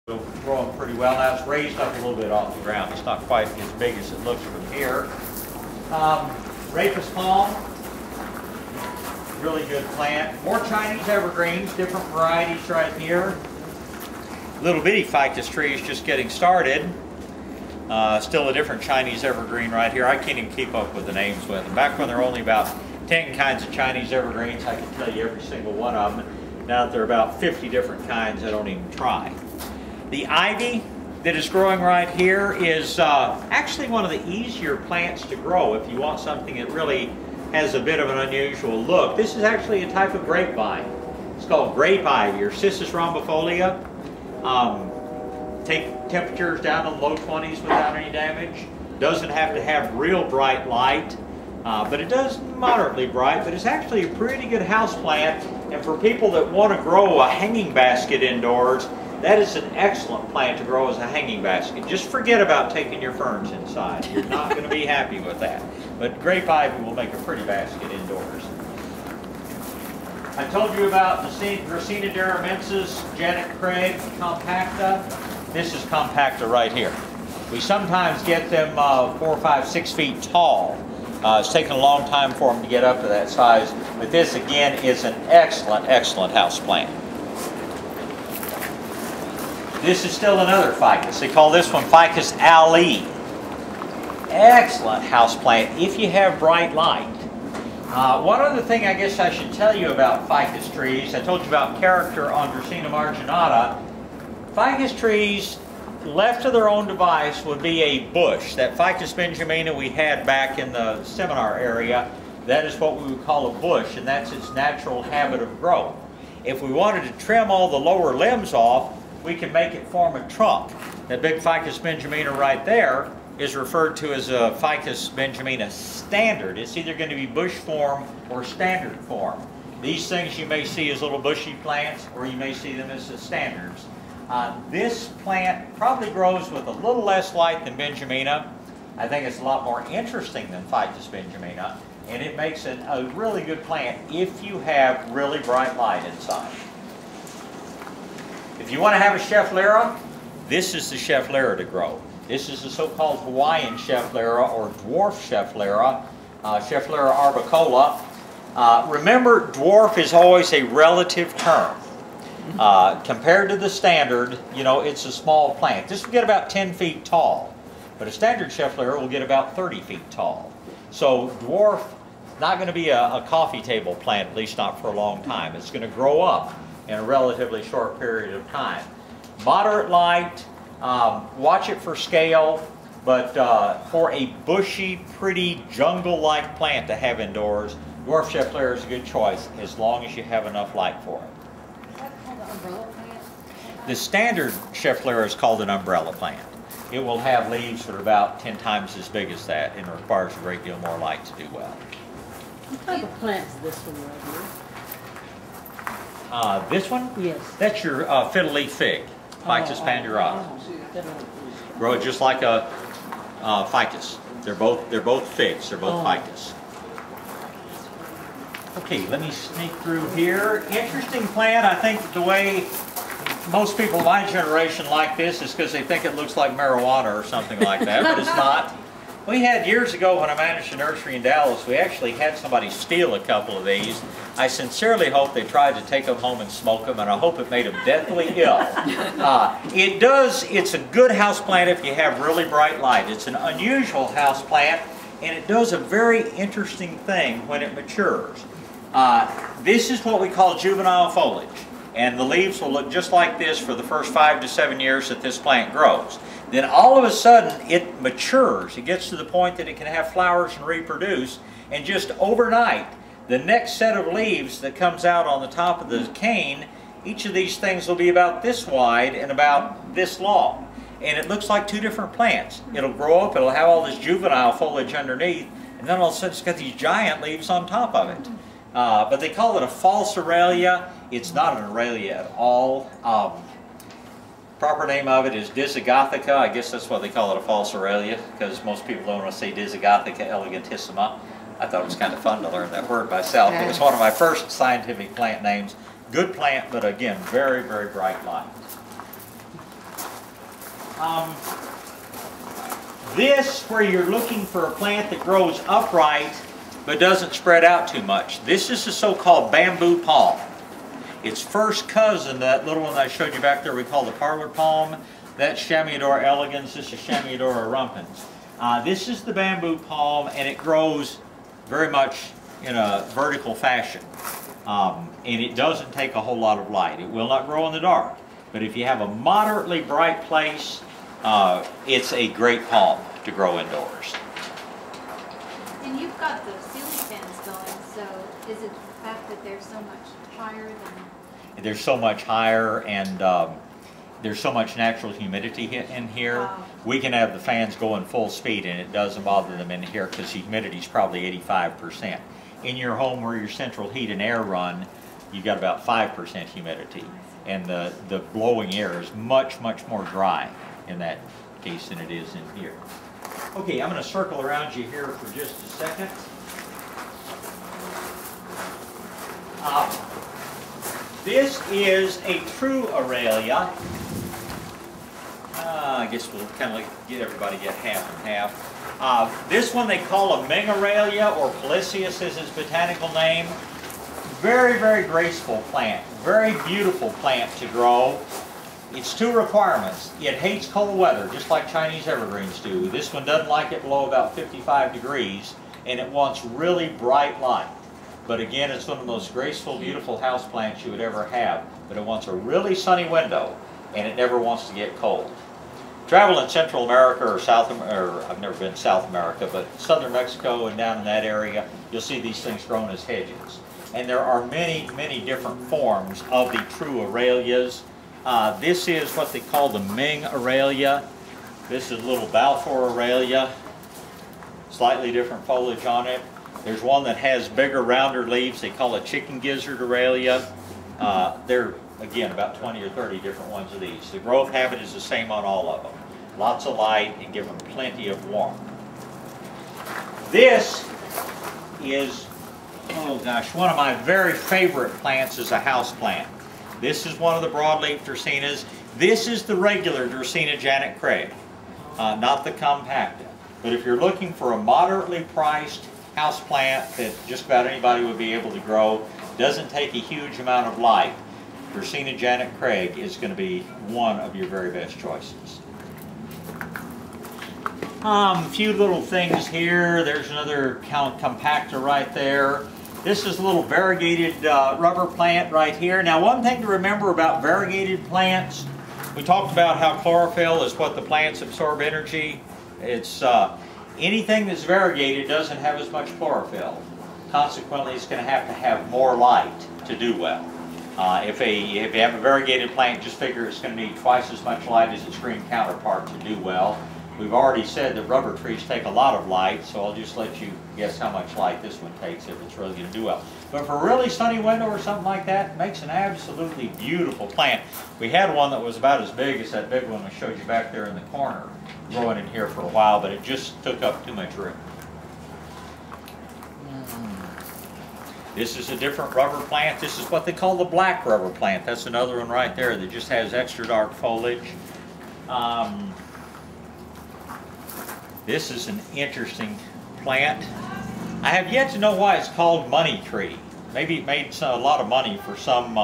Growing pretty well. Now it's raised up a little bit off the ground. It's not quite as big as it looks from here. Rapis palm, really good plant. More Chinese evergreens, different varieties right here. Little bitty ficus tree is just getting started. Still a different Chinese evergreen right here. I can't even keep up with the names with them. Back when there were only about 10 kinds of Chinese evergreens, I could tell you every single one of them. Now that there are about 50 different kinds, I don't even try. The ivy that is growing right here is actually one of the easier plants to grow if you want something that really has a bit of an unusual look. This is actually a type of grapevine. It's called grape ivy or Cissus rhombifolia. Take temperatures down to the low 20s without any damage. Doesn't have to have real bright light, but it does moderately bright, but it's actually a pretty good house plant. And for people that want to grow a hanging basket indoors, that is an excellent plant to grow as a hanging basket. Just forget about taking your ferns inside. You're not going to be happy with that. But grape ivy will make a pretty basket indoors. I told you about the Dracaena daramensis, Janet Craig compacta. This is compacta right here. We sometimes get them 4, 5, 6 feet tall. It's taken a long time for them to get up to that size. But this again is an excellent, excellent house plant. This is still another ficus. They call this one Ficus ali. Excellent house plant if you have bright light. One other thing I guess I should tell you about ficus trees. I told you about character on Dracaena marginata. Ficus trees, left to their own device, would be a bush. That Ficus benjamina we had back in the seminar area, that is what we would call a bush, and that's its natural habit of growth. If we wanted to trim all the lower limbs off, we can make it form a trunk. That big Ficus benjamina right there is referred to as a Ficus benjamina standard. It's either going to be bush form or standard form. These things you may see as little bushy plants, or you may see them as the standards. This plant probably grows with a little less light than benjamina. I think it's a lot more interesting than Ficus benjamina, and it makes it a really good plant if you have really bright light inside. If you want to have a schefflera, this is the schefflera to grow. This is the so-called Hawaiian schefflera or dwarf schefflera, Schefflera arbicola. Remember, dwarf is always a relative term. Compared to the standard, you know, it's a small plant. This will get about 10 feet tall, but a standard schefflera will get about 30 feet tall. So dwarf, not going to be a coffee table plant, at least not for a long time. It's going to grow up in a relatively short period of time. Moderate light, watch it for scale, but for a bushy, pretty jungle-like plant to have indoors, dwarf schefflera is a good choice as long as you have enough light for it. Is that called an umbrella plant? The standard schefflera is called an umbrella plant. It will have leaves that are about 10 times as big as that and requires a great deal more light to do well. What type of plant is this one right here? This one? Yes. That's your fiddle leaf fig, Ficus pandurata. Grow it just like a ficus. They're both figs. They're both ficus. Okay, let me sneak through here. Interesting plant. I think the way most people of my generation like this is because they think it looks like marijuana or something like that, but it's not. We had years ago when I managed a nursery in Dallas, we actually had somebody steal a couple of these. I sincerely hope they tried to take them home and smoke them, and I hope it made them deathly ill. It's a good house plant if you have really bright light. It's an unusual house plant, and it does a very interesting thing when it matures. This is what we call juvenile foliage, and the leaves will look just like this for the first 5 to 7 years that this plant grows. Then all of a sudden it matures. It gets to the point that it can have flowers and reproduce, and just overnight the next set of leaves that comes out on the top of the cane, each of these things will be about this wide and about this long. And it looks like two different plants. It'll grow up, it'll have all this juvenile foliage underneath, and then all of a sudden it's got these giant leaves on top of it. But they call it a false aurelia. It's not an aurelia at all. Proper name of it is Discogothica. I guess that's why they call it a false aurelia, because most people don't want to say Discogothica elegantissima. I thought it was kind of fun to learn that word myself. It was one of my first scientific plant names. Good plant, but again, very, very bright light. This, where you're looking for a plant that grows upright but doesn't spread out too much. This is the so-called bamboo palm. Its first cousin, that little one I showed you back there we call the parlor palm, that's Chamois elegans, this is Chamois rumpens. This is the bamboo palm, and it grows very much in a vertical fashion. And it doesn't take a whole lot of light. It will not grow in the dark. But if you have a moderately bright place, it's a great palm to grow indoors. And you've got the ceiling fans going, so is it the fact that they're so much higher than... They're so much higher, and there's so much natural humidity in here. Wow. We can have the fans going full speed, and it doesn't bother them in here because the humidity is probably 85%. In your home where your central heat and air run, you've got about 5% humidity. And the blowing air is much, much more dry in that case than it is in here. Okay, I'm going to circle around you here for just a second. This is a true Aralia. I guess we'll kind of get everybody get half and half. This one they call a Ming Aralia, or Policius is its botanical name. Very, very graceful plant. Very beautiful plant to grow. It's two requirements. It hates cold weather, just like Chinese evergreens do. This one doesn't like it below about 55 degrees, and it wants really bright light. But again, it's one of the most graceful, beautiful houseplants you would ever have. But it wants a really sunny window, and it never wants to get cold. Travel in Central America or I've never been to South America, but southern Mexico and down in that area, you'll see these things grown as hedges. And there are many, many different forms of the true Aralias. This is what they call the Ming Aralia. This is a little Balfour Aralia. Slightly different foliage on it. There's one that has bigger, rounder leaves. They call it Chicken Gizzard Aralia. There, again, about 20 or 30 different ones of these. The growth habit is the same on all of them. Lots of light and give them plenty of warmth. This is, oh gosh, one of my very favorite plants is a house plant. This is one of the broadleaf Dracaenas. This is the regular Dracaena Janet Craig, not the compacta. But if you're looking for a moderately priced house plant that just about anybody would be able to grow, doesn't take a huge amount of light, Dracaena Janet Craig is going to be one of your very best choices. A few little things here. There's another compacta right there. This is a little variegated rubber plant right here. Now, one thing to remember about variegated plants, we talked about how chlorophyll is what the plants absorb energy. It's anything that's variegated doesn't have as much chlorophyll. Consequently, it's going to have more light to do well. If you have a variegated plant, just figure it's going to need twice as much light as its green counterpart to do well. We've already said that rubber trees take a lot of light, so I'll just let you guess how much light this one takes if it's really going to do well. But for a really sunny window or something like that, it makes an absolutely beautiful plant. We had one that was about as big as that big one I showed you back there in the corner, growing in here for a while, but it just took up too much room. This is a different rubber plant. This is what they call the black rubber plant. That's another one right there that just has extra dark foliage. This is an interesting plant. I have yet to know why it's called money tree. Maybe it made a lot of money for some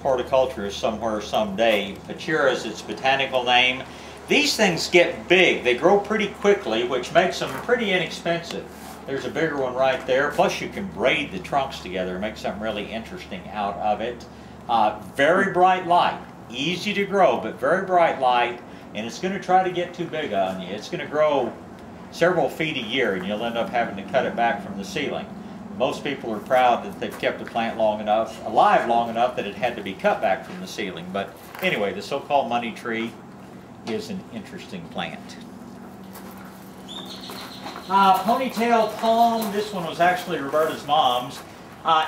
horticulturist somewhere someday. Pachira is its botanical name. These things get big. They grow pretty quickly, which makes them pretty inexpensive. There's a bigger one right there. Plus you can braid the trunks together and make something really interesting out of it. Very bright light. Easy to grow, but very bright light. And it's going to try to get too big on you. It's going to grow several feet a year, and you'll end up having to cut it back from the ceiling. Most people are proud that they've kept the plant alive long enough that it had to be cut back from the ceiling. But anyway, the so-called money tree is an interesting plant. Ponytail palm. This one was actually Roberta's mom's.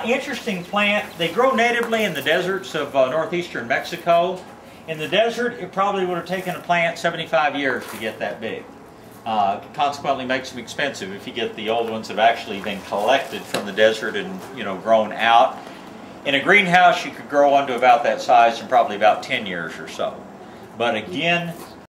Interesting plant. They grow natively in the deserts of northeastern Mexico. In the desert, it probably would have taken a plant 75 years to get that big. Consequently, makes them expensive if you get the old ones that have actually been collected from the desert and grown out. In a greenhouse, you could grow one to about that size in probably about 10 years or so. But again,